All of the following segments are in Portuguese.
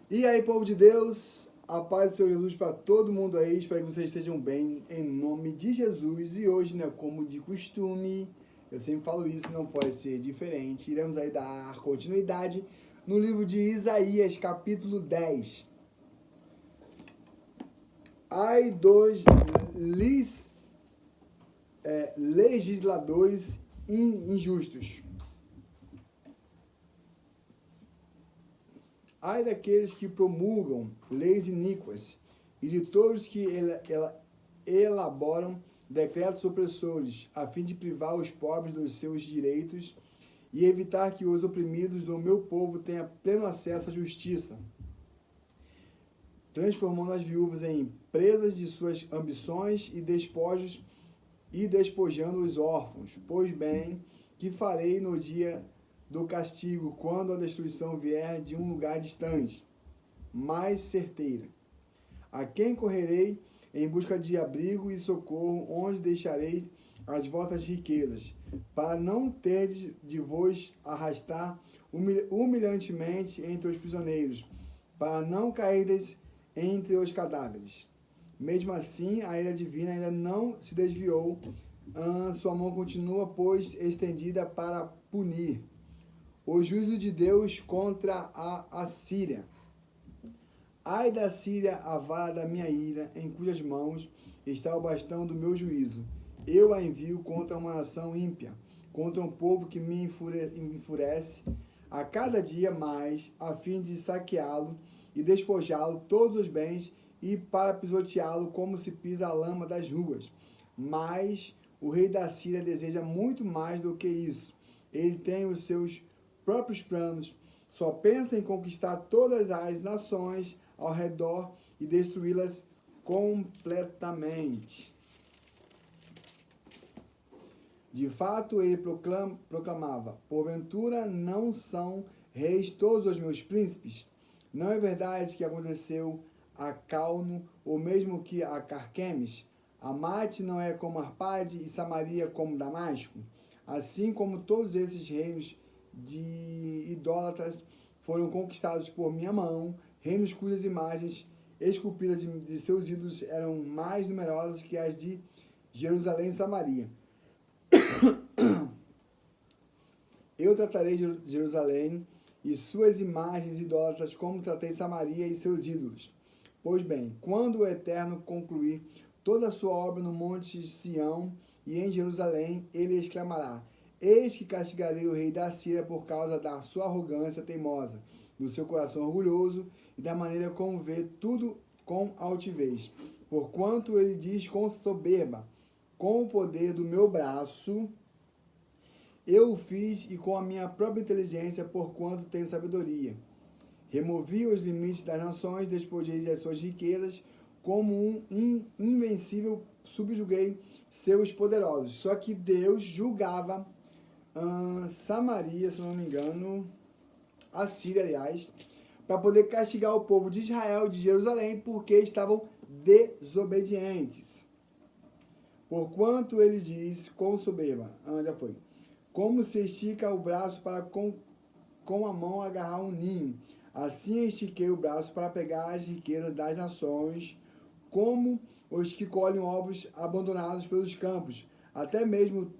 E aí, povo de Deus, a paz do Senhor Jesus para todo mundo aí, espero que vocês estejam bem, em nome de Jesus. E hoje, né, como de costume, eu sempre falo isso, não pode ser diferente, iremos aí dar continuidade no livro de Isaías, capítulo 10. Ai dos legisladores injustos. Ai daqueles que promulgam leis iníquas e de todos que elaboram decretos opressores, a fim de privar os pobres dos seus direitos e evitar que os oprimidos do meu povo tenham pleno acesso à justiça, transformando as viúvas em presas de suas ambições e despojos e despojando os órfãos. Pois bem, que farei no dia do castigo, quando a destruição vier de um lugar distante, mais certeira? A quem correrei em busca de abrigo e socorro, onde deixarei as vossas riquezas, para não terdes de vos arrastar humilhantemente entre os prisioneiros, para não cairdes entre os cadáveres. Mesmo assim, a ira divina ainda não se desviou, sua mão continua, pois, estendida para punir. O juízo de Deus contra a Assíria. Ai da Síria, a vara da minha ira, em cujas mãos está o bastão do meu juízo. Eu a envio contra uma nação ímpia, contra um povo que me enfurece a cada dia mais, a fim de saqueá-lo e despojá-lo todos os bens e para pisoteá-lo como se pisa a lama das ruas. Mas o rei da Síria deseja muito mais do que isso. Ele tem os seus próprios planos, só pensa em conquistar todas as nações ao redor e destruí-las completamente. De fato, ele proclamava: porventura não são reis todos os meus príncipes? Não é verdade que aconteceu a Calno, ou mesmo que a Carquemes? Amate não é como Arpade e Samaria como Damasco? Assim como todos esses reinos de idólatras foram conquistados por minha mão, reinos cujas imagens esculpidas de seus ídolos eram mais numerosas que as de Jerusalém e Samaria. Eu tratarei Jerusalém e suas imagens idólatras como tratei Samaria e seus ídolos. Pois bem, quando o Eterno concluir toda a sua obra no monte Sião e em Jerusalém, ele exclamará: eis que castigarei o rei da Síria por causa da sua arrogância teimosa, do seu coração orgulhoso e da maneira como vê tudo com altivez. Porquanto ele diz com soberba: com o poder do meu braço eu o fiz, e com a minha própria inteligência, porquanto tenho sabedoria. Removi os limites das nações, despojei as suas riquezas, como um invencível subjuguei seus poderosos. Só que Deus julgava Samaria, se não me engano, a Síria, aliás, para poder castigar o povo de Israel, de Jerusalém, porque estavam desobedientes. Porquanto ele diz com soberba, já foi, como se estica o braço para com a mão agarrar um ninho, assim estiquei o braço para pegar as riquezas das nações, como os que colhem ovos abandonados pelos campos. Até mesmo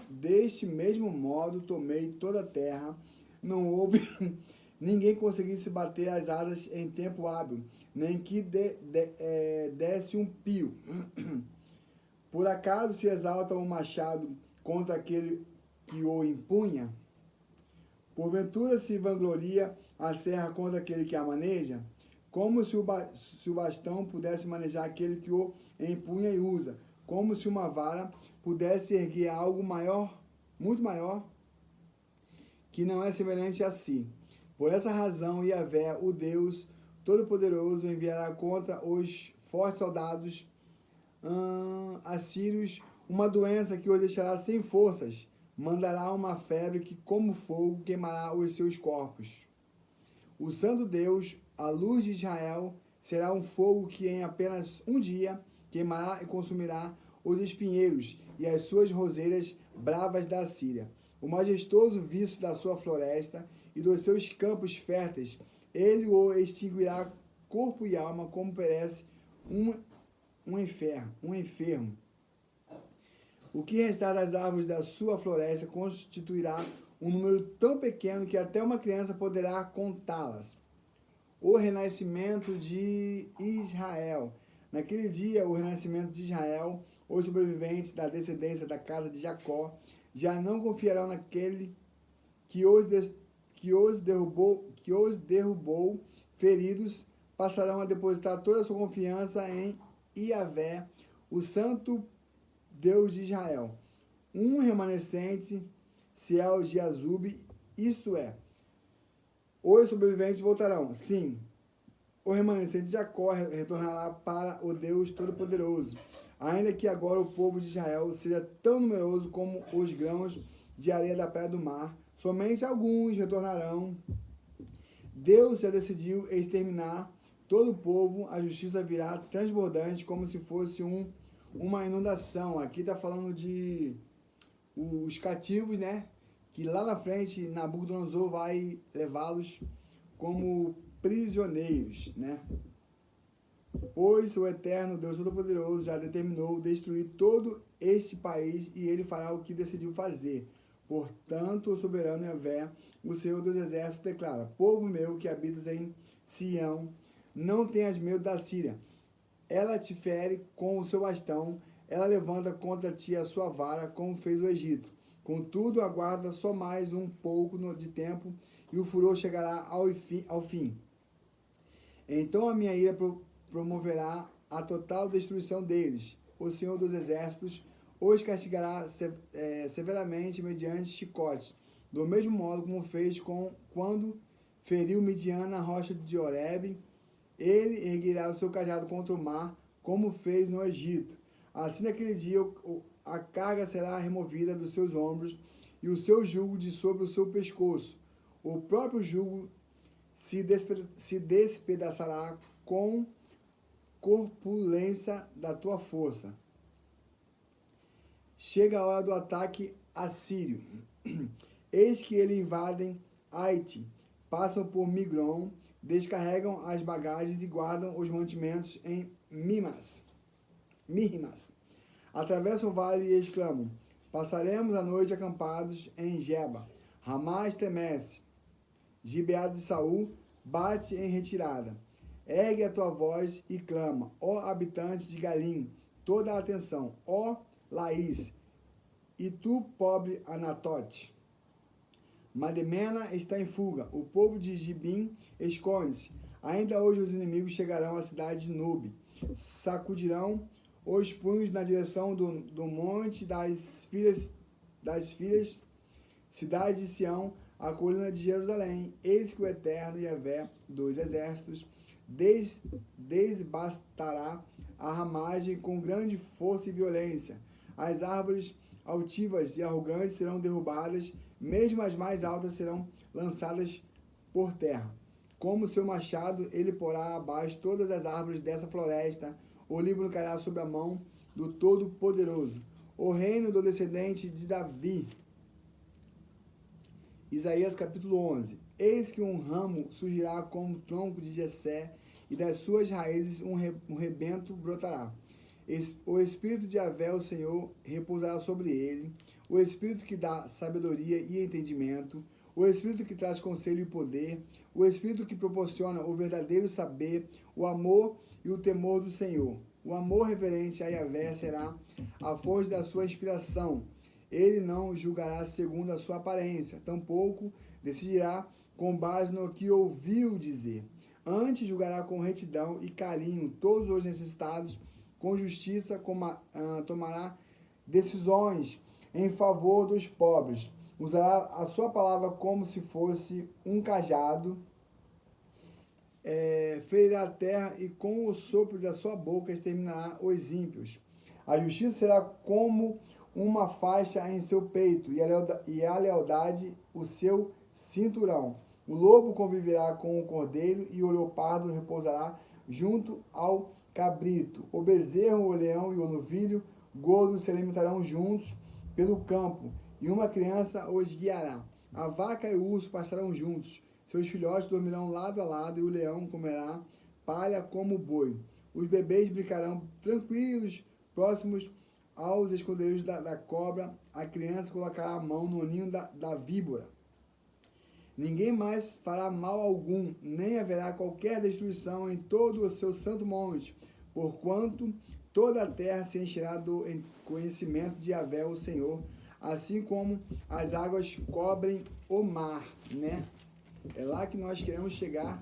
deste mesmo modo tomei toda a terra. Não houve ninguém conseguisse bater as asas em tempo hábil, nem que desse um pio. Por acaso se exalta o machado contra aquele que o empunha? Porventura se vangloria a serra contra aquele que a maneja? Como se o bastão pudesse manejar aquele que o empunha e usa? Como se uma vara pudesse erguer algo maior, muito maior, que não é semelhante a si. Por essa razão, Yahvé, o Deus Todo-Poderoso, enviará contra os fortes soldados assírios uma doença que os deixará sem forças. Mandará uma febre que, como fogo, queimará os seus corpos. O Santo Deus, a luz de Israel, será um fogo que em apenas um dia queimará e consumirá os espinheiros e as suas roseiras bravas da Síria. o majestoso viço da sua floresta e dos seus campos férteis. Ele o extinguirá corpo e alma, como perece um enfermo. O que restar das árvores da sua floresta constituirá um número tão pequeno que até uma criança poderá contá-las. O renascimento de Israel. Naquele dia, o renascimento de Israel, os sobreviventes da descendência da casa de Jacó, já não confiarão naquele que os derrubou feridos, passarão a depositar toda a sua confiança em Iavé, o santo Deus de Israel. Um remanescente, Ciel de Azube, isto é, os sobreviventes voltarão. Sim, o remanescente de Jacó retornará para o Deus Todo-Poderoso, ainda que agora o povo de Israel seja tão numeroso como os grãos de areia da praia do mar, somente alguns retornarão. Deus já decidiu exterminar todo o povo, a justiça virá transbordante como se fosse uma inundação. Aqui está falando de os cativos, né? Que lá na frente Nabucodonosor vai levá-los como prisioneiros, né? Pois o eterno Deus Todo-Poderoso já determinou destruir todo este país e ele fará o que decidiu fazer. Portanto, o soberano Yahvé, o Senhor dos Exércitos, declara: povo meu que habitas em Sião, não tenhas medo da Síria. Ela te fere com o seu bastão, ela levanta contra ti a sua vara, como fez o Egito. Contudo, aguarda só mais um pouco de tempo, e o furor chegará ao fim. Então a minha ira promoverá a total destruição deles. O Senhor dos Exércitos os castigará severamente mediante chicotes, do mesmo modo como fez quando feriu Midian na rocha de Horebe. Ele erguerá o seu cajado contra o mar, como fez no Egito. Assim, naquele dia, a carga será removida dos seus ombros e o seu jugo de sobre o seu pescoço. O próprio jugo se despedaçará com corpulência da tua força. Chega a hora do ataque assírio. Eis que eles invadem Haiti, passam por Migron, descarregam as bagagens e guardam os mantimentos em Mihmas. Atravessam o vale e exclamam: passaremos a noite acampados em Geba. Ramá estremece, Gibeá de Saul bate em retirada. Ergue a tua voz e clama, ó habitante de Galim, toda a atenção, ó Laís, e tu, pobre Anatote. Mademena está em fuga, o povo de Gibim esconde-se. Ainda hoje os inimigos chegarão à cidade de Nube, sacudirão os punhos na direção do monte das filhas, cidade de Sião, a colina de Jerusalém. Eis que o eterno Yahvé dos exércitos desbastará a ramagem com grande força e violência. As árvores altivas e arrogantes serão derrubadas, mesmo as mais altas serão lançadas por terra. Como seu machado, ele porá abaixo todas as árvores dessa floresta. O Líbano cairá sob a mão do Todo-Poderoso. O reino do descendente de Davi. Isaías capítulo 11. Eis que um ramo surgirá como o tronco de Jessé, e das suas raízes um rebento brotará. O Espírito de Yahvé, o Senhor, repousará sobre ele, o Espírito que dá sabedoria e entendimento, o Espírito que traz conselho e poder, o Espírito que proporciona o verdadeiro saber, o amor e o temor do Senhor. O amor reverente a Yahvé será a fonte da sua inspiração. Ele não julgará segundo a sua aparência, tampouco decidirá com base no que ouviu dizer. Antes julgará com retidão e carinho todos os necessitados, com justiça tomará decisões em favor dos pobres. Usará a sua palavra como se fosse um cajado, ferirá a terra e com o sopro da sua boca exterminará os ímpios. A justiça será como uma faixa em seu peito e a lealdade o seu cinturão. O lobo conviverá com o cordeiro e o leopardo repousará junto ao cabrito. O bezerro, o leão e o novilho gordo se alimentarão juntos pelo campo, e uma criança os guiará. A vaca e o urso pastarão juntos, seus filhotes dormirão lado a lado, e o leão comerá palha como o boi. Os bebês brincarão tranquilos, próximos aos esconderijos da cobra. A criança colocará a mão no ninho da víbora. Ninguém mais fará mal algum, nem haverá qualquer destruição em todo o seu santo monte, porquanto toda a terra se encherá do conhecimento de Yahvé, o Senhor, assim como as águas cobrem o mar, né? É lá que nós queremos chegar,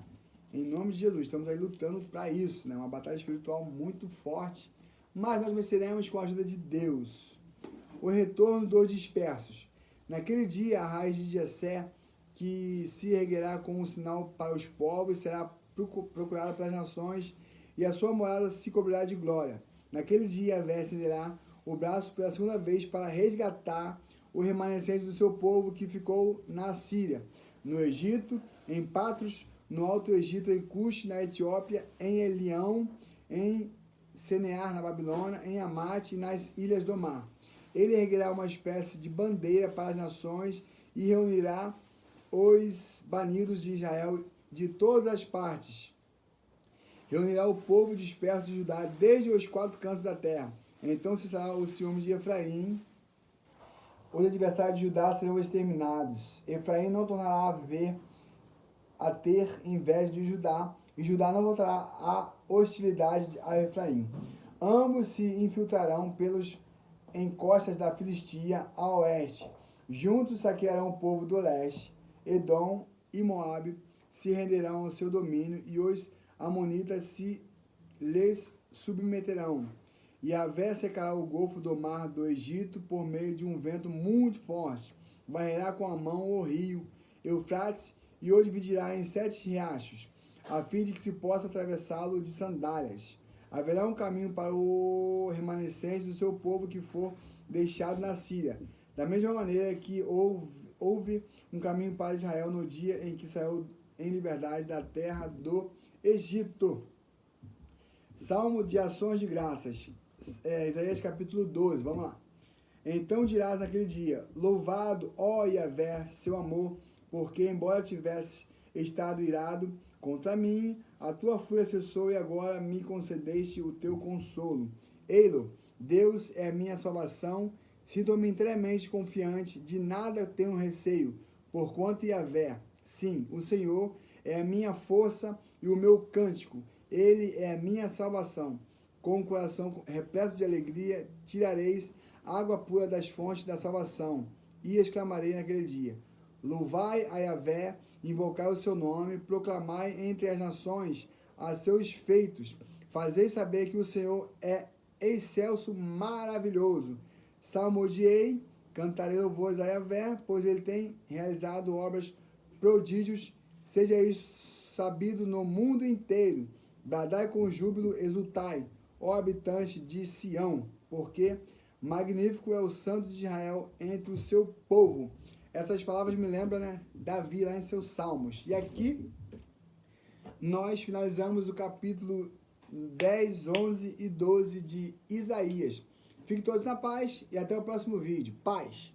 em nome de Jesus. Estamos aí lutando para isso, né? Uma batalha espiritual muito forte, mas nós venceremos com a ajuda de Deus. O retorno dos dispersos. Naquele dia, a raiz de Jessé, que se erguerá como um sinal para os povos, será procurada pelas nações, e a sua morada se cobrirá de glória. Naquele dia, Yahvé estenderá o braço pela segunda vez para resgatar o remanescente do seu povo que ficou na Síria, no Egito, em Patros, no Alto Egito, em Cush, na Etiópia, em Elião, em Senear, na Babilônia, em Amate e nas ilhas do mar. Ele erguerá uma espécie de bandeira para as nações e reunirá os banidos de Israel de todas as partes. Reunirá o povo disperso de Judá desde os quatro cantos da terra. Então cessará o ciúme de Efraim. Os adversários de Judá serão exterminados. Efraim não tornará a ter inveja de Judá, e Judá não voltará a hostilidade a Efraim. Ambos se infiltrarão pelos encostas da Filistia a oeste. Juntos saquearão o povo do leste. Edom e Moabe se renderão ao seu domínio, e os amonitas se lhes submeterão. E Yahvé secará o golfo do mar do Egito por meio de um vento muito forte. Varrerá com a mão o rio Eufrates e o dividirá em 7 riachos, a fim de que se possa atravessá-lo de sandálias. Haverá um caminho para o remanescente do seu povo que for deixado na Síria, da mesma maneira que houve um caminho para Israel no dia em que saiu em liberdade da terra do Egito. Salmo de ações de graças. Isaías capítulo 12, vamos lá. Então dirás naquele dia: louvado, ó Yahvé, seu amor, porque embora tivesse estado irado contra mim, a tua fúria cessou e agora me concedeste o teu consolo. Eilo, Deus é a minha salvação, sinto-me inteiramente confiante, de nada tenho receio, porquanto Yahvé, sim, o Senhor, é a minha força e o meu cântico, ele é a minha salvação. Com o coração repleto de alegria, tirareis água pura das fontes da salvação, e exclamarei naquele dia: louvai a Yahvé, invocai o seu nome, proclamai entre as nações a seus feitos, fazei saber que o Senhor é excelso, maravilhoso. Salmodiei, cantarei louvores a Yahvé, pois ele tem realizado obras, prodígios, seja isso sabido no mundo inteiro. Bradai com júbilo, exultai, ó habitantes de Sião, porque magnífico é o santo de Israel entre o seu povo. Essas palavras me lembram, né, Davi lá em seus salmos. E aqui nós finalizamos o capítulo 10, 11 e 12 de Isaías. Fiquem todos na paz e até o próximo vídeo. Paz!